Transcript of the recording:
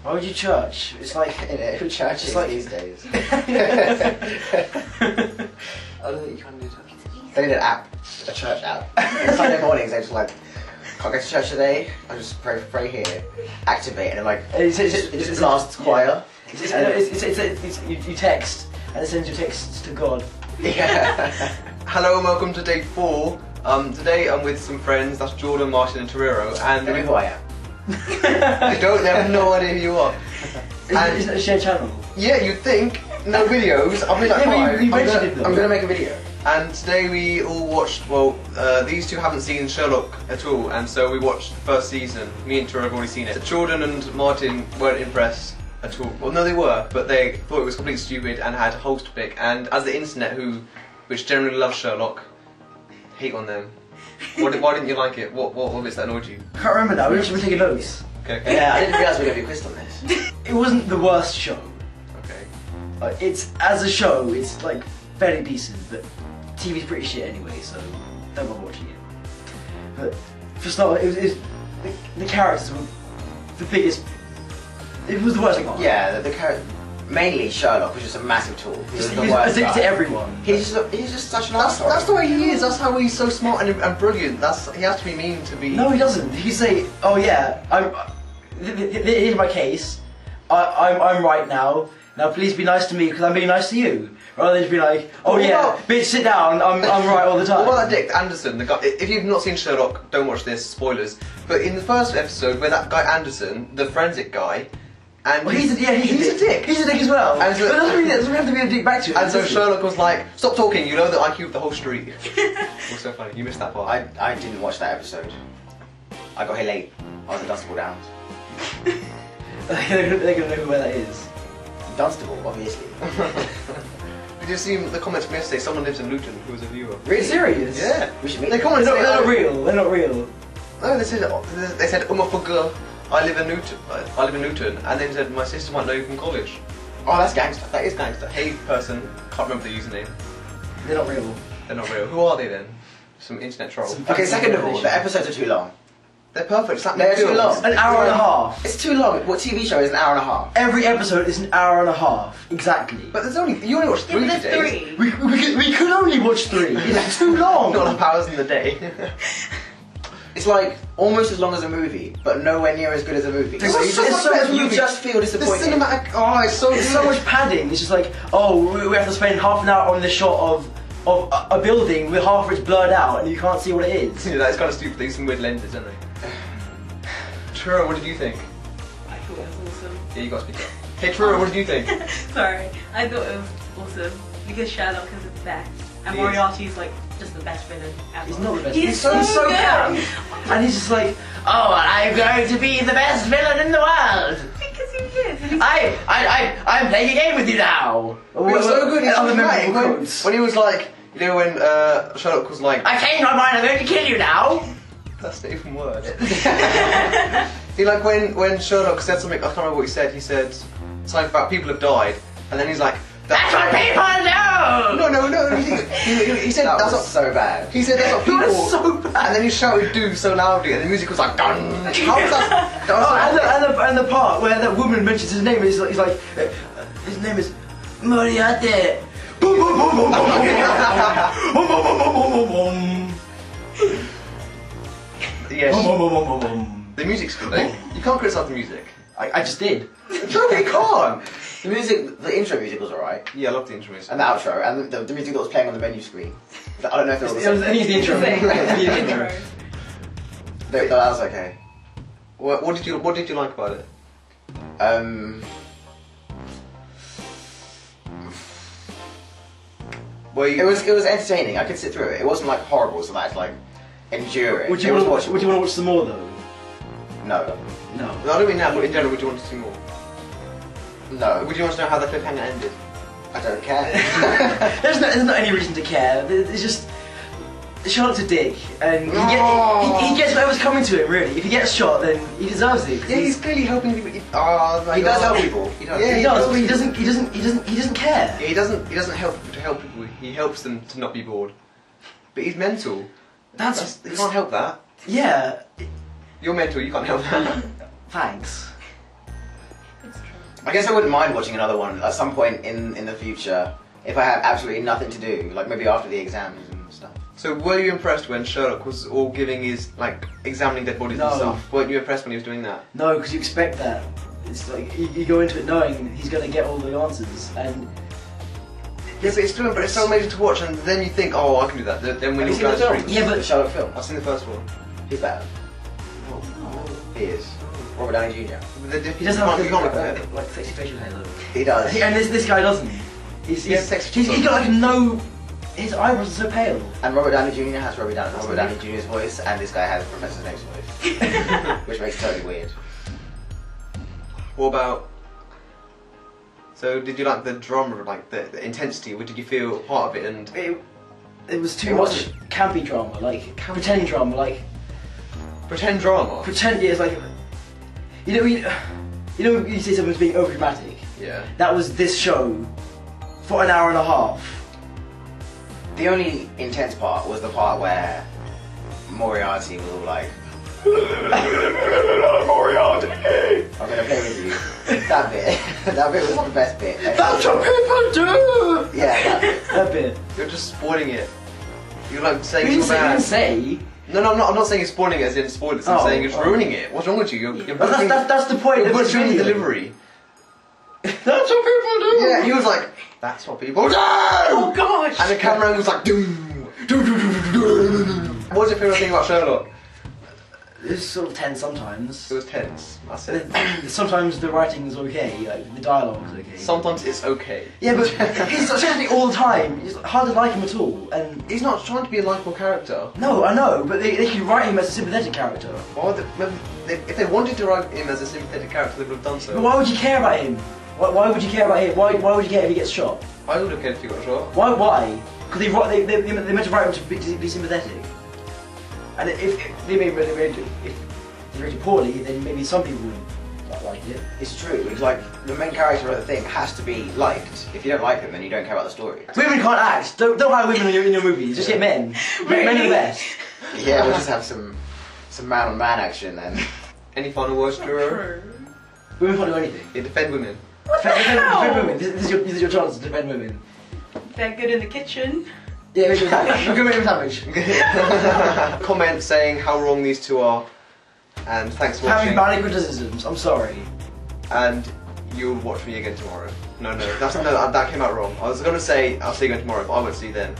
Why would you church? It's like Who churches like these days? I don't think you can do church. They need an app, a church app. Sunday mornings, they just like, can't go to church today. I just pray here, activate, and then like it's last choir. You text and it sends your texts to God. Yeah. Hello and welcome to day 4. Today I'm with some friends. That's Jordan, Martin, and Torero. And They know who I am. they have no idea who you are. Isn't it a shared channel? Yeah, you'd think. No videos. I'll be like, Yeah, you mentioned it though. I'm gonna make a video. And today we all watched, these two haven't seen Sherlock at all, and so we watched the first season. Me and Torero have already seen it. Jordan and Martin weren't impressed at all. Well, no, they were, but they thought it was completely stupid and had holes to pick. And as the internet, which generally loves Sherlock, hate on them. Why didn't you like it? What bits that annoyed you? I can't remember now. We should be taking notes. Okay. Yeah, I didn't realise we were gonna be quizzed on this. It wasn't the worst show. Okay. It's as a show, it's like fairly decent, but TV's pretty shit anyway, so don't bother watching it. But for start, the characters were the biggest. It was the worst thing. Yeah, the character. Mainly Sherlock was just a massive tool. He was the He's worst addicted guy. to everyone. He's just such an That's arsehole. the way he is. That's how he's so smart and brilliant. He has to be mean to be. No, he doesn't. He can say, "Oh yeah, here's my case. I'm right now. Now please be nice to me because I'm being nice to you." Rather than just be like, "Oh What yeah, about- bitch, sit down. I'm right all the time." What about that Dick Anderson, the guy? If you've not seen Sherlock, don't watch this. Spoilers. But in the first episode, where that guy Anderson, the forensic guy, and Well, he's a dick. He's a dick. He's a dick as well. And so- But it doesn't have to be a dick back to it. And so does it? Sherlock was like, "Stop talking. You know the IQ of the whole street." It was so funny. You missed that part. I didn't watch that episode. I got here late. I was in Dunstable Downs. They're gonna know where that is. Dunstable, obviously. Did you see the comments from yesterday? Someone lives in Luton who was a viewer. Really? Serious? Yeah. We should meet. They them. commented. They're not real. They're not real. No, they said for girl. I live in Luton, and then he said my sister might know you from college. Oh, that's gangster. That is gangster. Hey person, can't remember the username. They're not real. They're not real. Who are they then? Some internet troll. Okay, second of all, the episodes are too long. They're perfect. It's like They're too films. long. An hour and a half. It's too long. What TV show is an hour and a half? Every episode is an hour and a half. Exactly. But you only watched 3 there's today. 3. We could only watch 3. It's too long. Not enough hours in the day. It's like almost as long as a movie, but nowhere near as good as a movie. There's So so much you movie. just feel The disappointed. cinematic. Oh, it's so There's good. so much padding. It's just like, oh, we have to spend half an hour on the shot of a building with half of it's blurred out and you can't see what it is. Yeah, that's kind of stupid. They use some weird lenses, don't they? Truro, what did you think? I thought it was awesome. Yeah, you got to speak up. Hey, Truro, what did you think? Sorry, I thought it was awesome because Sherlock is the best, and He is. Moriarty is like just the best villain ever. He's not the best. He's so good. bad. And he's just like, oh, I'm going to be the best villain in the world. Because he is. And he's I'm playing a game with you now. It was so good. And other Right, memorable quotes. when he was like, you know, when Sherlock was like, I changed my mind. I'm going to kill you now. that's not even words. See, like when Sherlock said something, I can't remember what he said. He said something about people have died, and then he's like, That's what people do. No. He said That that's was what. so bad. He said that's what That people. was so bad. And then he shouted "do" so loudly, and the music was like dun. How was that? That was Oh, and the part where that woman mentions his name, he's like, his name is Moriarty. Boom, boom, boom, boom, boom, boom, boom, boom, boom, boom, boom, boom. yes. Boom, boom, boom, boom, boom, boom. The music's good. Though. You can't criticize the music. I just did. No, you can't. The music, the intro music was alright, Yeah, I love the intro music. and the outro, and the music that was playing on the menu screen. I don't know if it was the same. It was the intro. the same. The intro. No, that was okay. What did you like about it? Well, It was entertaining. I could sit through it. It wasn't like horrible, so that's like enduring. Would It you was want watchable. to watch some more though? No, No. I don't mean that, but in general, would you want to see more? no. Would you want to know how the cliffhanger ended? I don't care. There's not any reason to care. It's just Sherlock's a dick, and he gets whatever's coming to him. Really, if he gets shot, then he deserves it. 'Cause Yeah, he's clearly helping people. Oh my He does God. help people. He does. Yeah, he does, but he doesn't care. Yeah, he doesn't help people to help people. He helps them to not be bored. But he's mental. You can't help that. Yeah. You're mental. You can't help that. Thanks. I guess I wouldn't mind watching another one at some point in the future if I have absolutely nothing to do, like maybe after the exams and stuff. So were you impressed when Sherlock was all giving his, like, examining dead bodies and No. stuff? Weren't you impressed when he was doing that? No, because you expect that. It's like you go into it knowing he's going to get all the answers, and Yeah, but it's so amazing to watch, and then you think, oh, I can do that. Then when Have you you seen go the down the film? street. Yeah, but- The Sherlock film. I've seen the first one. He's bad. He is. Robert Downey Jr. he doesn't have you can't compare them. like sexy facial hair though. He does. And this guy doesn't. He's got like no. His eyebrows are so pale. And Robert Downey Jr. has Robert Downey Jr.'s voice, and this guy has Professor Snape's voice, which makes it totally weird. What about? So did you like the drama, like the intensity? Or did you feel part of it? And It was too It much wasn't. campy drama, like pretend drama, like pretend drama. pretend. Yeah, it's like you know when you say someone's being over dramatic. Yeah. That was this show for an hour and a half. The only intense part was the part where Moriarty was all like, Moriarty, I'm gonna play with you. That bit. That bit was the best bit. That's what people do. Yeah, that bit. That bit. You're just spoiling it. You're like saying You it's bad. didn't say. No, I'm not saying you're spoiling it as in spoilers. I'm saying you're just ruining it. What's wrong with you? You're That's the point You're of this butchering the video. delivery. That's what people do. Yeah, he was like, that's what people do! Oh gosh. And the camera was like, doom, doom, doom, doom, doom, doom. What was your favourite thing about Sherlock? It's sort of tense sometimes. It was tense. That's it. Sometimes the writing is okay, like the dialogue is okay. Sometimes it's okay. Yeah, but he's essentially all the time. It's hard to like him at all. And He's not trying to be a likeable character. no, I know, but they could write him as a sympathetic character. Or if they wanted to write him as a sympathetic character, they would have done so. But why would you care about him? Why would you care about him? Why would you care if he gets shot? I would have cared if he got shot. Why? Because they meant to write him to be sympathetic. And if they made it poorly, then maybe some people would not like it. It's true. It's like the main character of the thing has to be liked. If you don't like them, then you don't care about the story. Women can't act. Don't hire women in your movies. Just get men. Men are the best. Yeah, we'll just have some man-on-man action then. Any final words, Drew? Women can't do anything. Yeah, defend women. Defend women. This is your chance to defend women. They're good in the kitchen. Yeah, make them sandwich. Go make them sandwich. Comment saying how wrong these two are. And thanks for Having watching. valid criticisms. I'm sorry. And you'll watch me again tomorrow. No, that came out wrong. I was gonna say I'll see you again tomorrow, but I won't see you then.